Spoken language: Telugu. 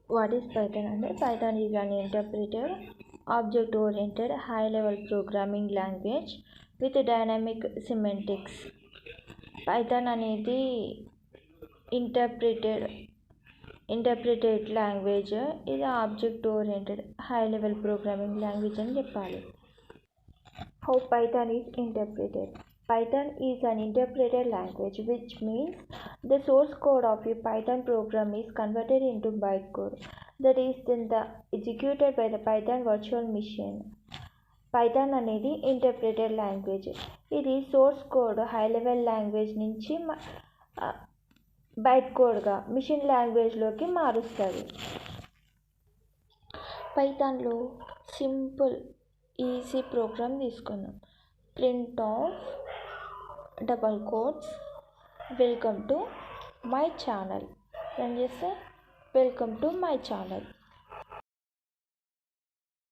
What is Python? And Python is an interpreted, object-oriented, high-level programming language with dynamic semantics. Python అనేది ఇంటర్ప్రిటెడ్ లాంగ్వేజ్. ఇది object oriented high level programming language అని చెప్పాలి. How Python is interpreted. Python is an interpreted language, which means the source code of a Python program is converted into bytecode that is then executed by the Python virtual machine. Python అనేది ఇంటర్ప్రిటెడ్ లాంగ్వేజ్. ఇది source code high level language నుంచి బైట్ కోడ్గా మిషన్ లాంగ్వేజ్లోకి మారుస్తుంది. పైథాన్లో సింపుల్ ఈజీ ప్రోగ్రామ్ తీసుకుందాం. Print of double quotes welcome to my channel run చేస్తే వెల్కమ్ టు మై ఛానల్.